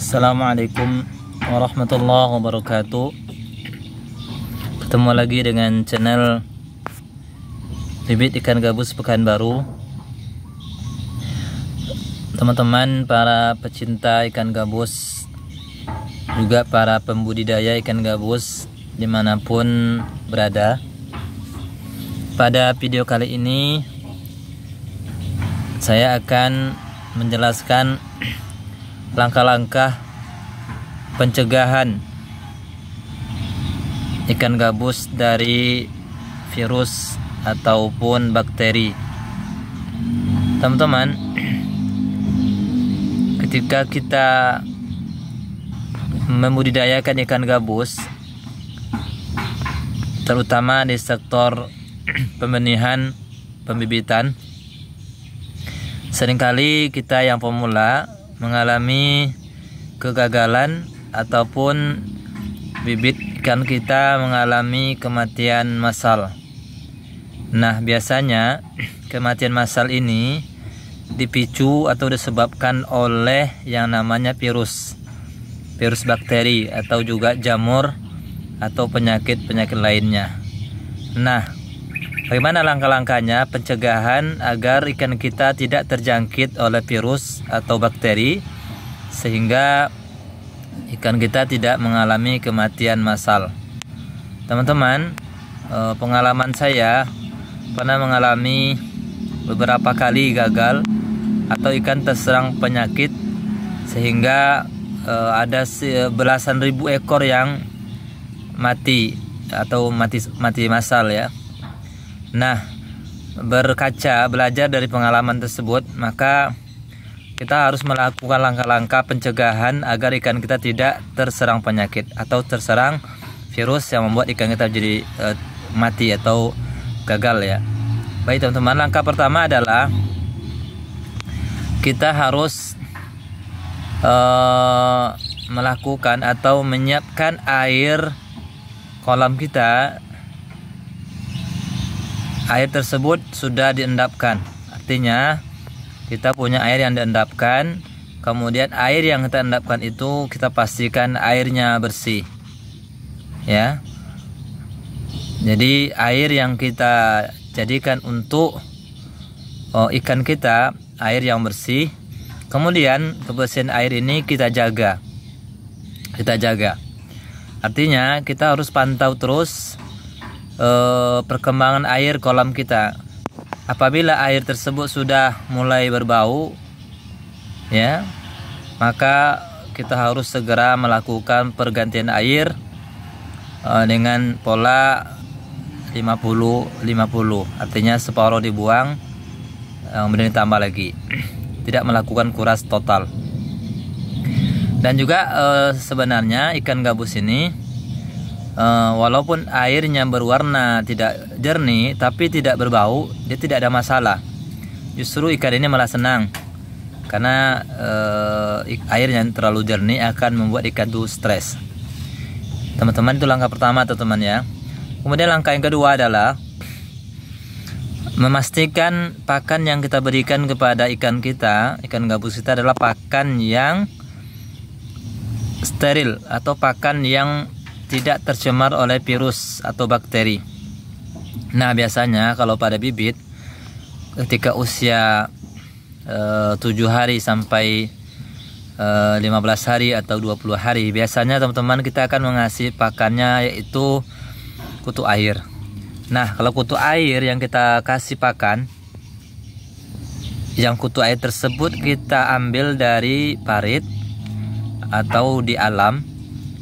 Assalamualaikum warahmatullahi wabarakatuh. Ketemu lagi dengan channel Bibit Ikan Gabus Pekanbaru. Teman-teman para pecinta ikan gabus, juga para pembudidaya ikan gabus dimanapun berada, pada video kali ini saya akan menjelaskan langkah-langkah pencegahan ikan gabus dari virus ataupun bakteri. Teman-teman, ketika kita membudidayakan ikan gabus, terutama di sektor pembenihan, pembibitan, seringkali kita yang pemula mengalami kegagalan ataupun bibit ikan kita mengalami kematian massal. Nah, biasanya kematian massal ini dipicu atau disebabkan oleh yang namanya virus bakteri atau juga jamur atau penyakit-penyakit lainnya. Nah, bagaimana langkah-langkahnya pencegahan agar ikan kita tidak terjangkit oleh virus atau bakteri sehingga ikan kita tidak mengalami kematian massal? Teman-teman, pengalaman saya pernah mengalami beberapa kali gagal atau ikan terserang penyakit sehingga ada belasan ribu ekor yang mati atau mati massal ya. Nah, belajar dari pengalaman tersebut, maka kita harus melakukan langkah-langkah pencegahan agar ikan kita tidak terserang penyakit atau terserang virus yang membuat ikan kita jadi mati atau gagal ya. Baik teman-teman, langkah pertama adalah kita harus melakukan atau menyiapkan air kolam kita. Air tersebut sudah diendapkan, artinya kita punya air yang diendapkan. Kemudian air yang kita endapkan itu kita pastikan airnya bersih ya. Jadi air yang kita jadikan untuk ikan kita air yang bersih. Kemudian kebersihan air ini kita jaga. Artinya kita harus pantau terus perkembangan air kolam kita. Apabila air tersebut sudah mulai berbau ya, maka kita harus segera melakukan pergantian air dengan pola 50-50, artinya separuh dibuang, kemudian ditambah lagi, tidak melakukan kuras total. Dan juga sebenarnya ikan gabus ini walaupun airnya berwarna tidak jernih tapi tidak berbau, dia tidak ada masalah. Justru ikan ini malah senang karena air yang terlalu jernih akan membuat ikan itu stres. Teman-teman, itu langkah pertama teman-teman ya. Kemudian langkah yang kedua adalah memastikan pakan yang kita berikan kepada ikan kita, ikan gabus kita, adalah pakan yang steril atau pakan yang tidak tercemar oleh virus atau bakteri. Nah, biasanya kalau pada bibit ketika usia 7 hari sampai 15 hari atau 20 hari, biasanya teman-teman kita akan mengasih pakannya yaitu kutu air. Nah, kalau kutu air yang kita kasih pakan, yang kutu air tersebut kita ambil dari parit atau di alam,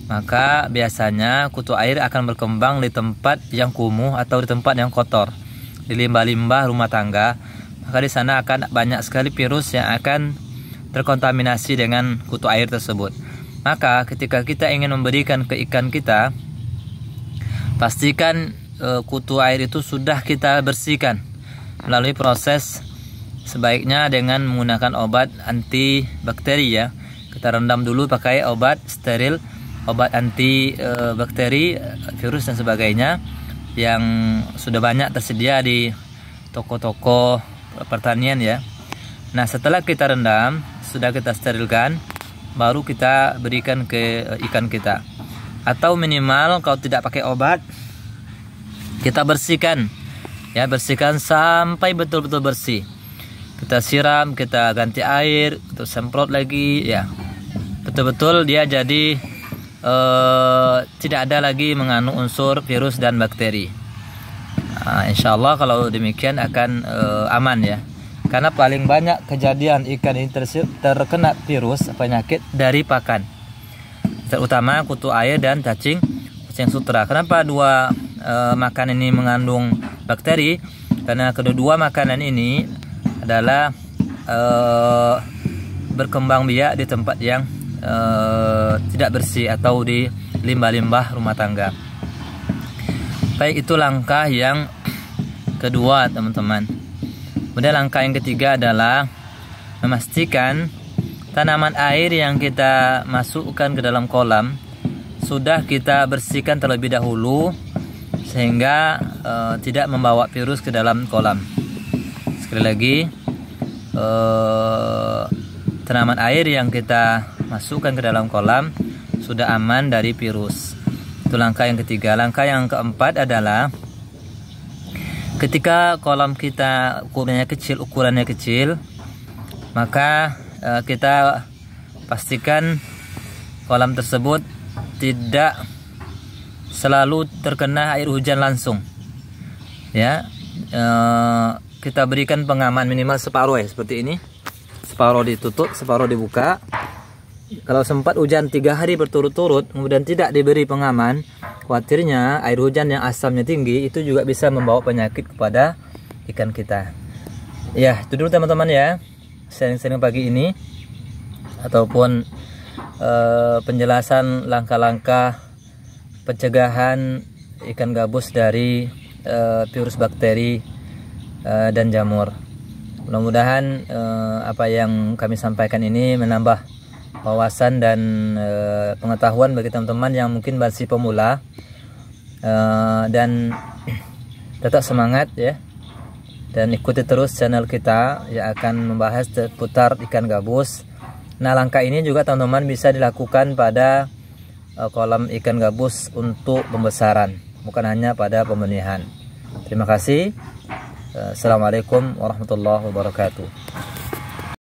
maka biasanya kutu air akan berkembang di tempat yang kumuh atau di tempat yang kotor, di limbah-limbah rumah tangga. Maka di sana akan banyak sekali virus yang akan terkontaminasi dengan kutu air tersebut. Maka ketika kita ingin memberikan ke ikan kita, pastikan kutu air itu sudah kita bersihkan melalui proses, sebaiknya dengan menggunakan obat anti bakteri ya. Kita rendam dulu pakai obat steril, obat anti bakteri, virus dan sebagainya yang sudah banyak tersedia di toko-toko pertanian ya. Nah, setelah kita rendam, sudah kita sterilkan, baru kita berikan ke ikan kita. Atau minimal kalau tidak pakai obat, kita bersihkan, ya, bersihkan sampai betul-betul bersih. Kita siram, kita ganti air, kita semprot lagi, ya, betul-betul dia jadi tidak ada lagi mengandung unsur virus dan bakteri. Insya Allah kalau demikian akan aman, ya. Karena paling banyak kejadian ikan ini terkena virus penyakit dari pakan, terutama kutu air dan cacing sutra. Kenapa dua makanan ini mengandung bakteri? Karena kedua makanan ini adalah berkembang biak di tempat yang tidak bersih atau di limbah-limbah rumah tangga. Baik, itu langkah yang kedua, teman-teman. Kemudian langkah yang ketiga adalah memastikan tanaman air yang kita masukkan ke dalam kolam sudah kita bersihkan terlebih dahulu sehingga tidak membawa virus ke dalam kolam. Sekali lagi, tanaman air yang kita masukkan ke dalam kolam sudah aman dari virus. Itu langkah yang ketiga. Langkah yang keempat adalah ketika kolam kita ukurannya kecil, maka kita pastikan kolam tersebut tidak selalu terkena air hujan langsung, ya. Kita berikan pengaman minimal separuh, ya, seperti ini. Separuh ditutup, separuh dibuka. Kalau sempat hujan 3 hari berturut-turut kemudian tidak diberi pengaman, khawatirnya air hujan yang asamnya tinggi itu juga bisa membawa penyakit kepada ikan kita. Ya, itu dulu teman-teman, ya, sharing-sharing pagi ini ataupun penjelasan langkah-langkah pencegahan ikan gabus dari virus bakteri dan jamur. Mudah-mudahan apa yang kami sampaikan ini menambah wawasan dan pengetahuan bagi teman-teman yang mungkin masih pemula, dan tetap semangat, ya, dan ikuti terus channel kita yang akan membahas seputar ikan gabus. Nah, langkah ini juga teman-teman bisa dilakukan pada kolam ikan gabus untuk pembesaran, bukan hanya pada pembenihan. Terima kasih. Assalamualaikum warahmatullahi wabarakatuh.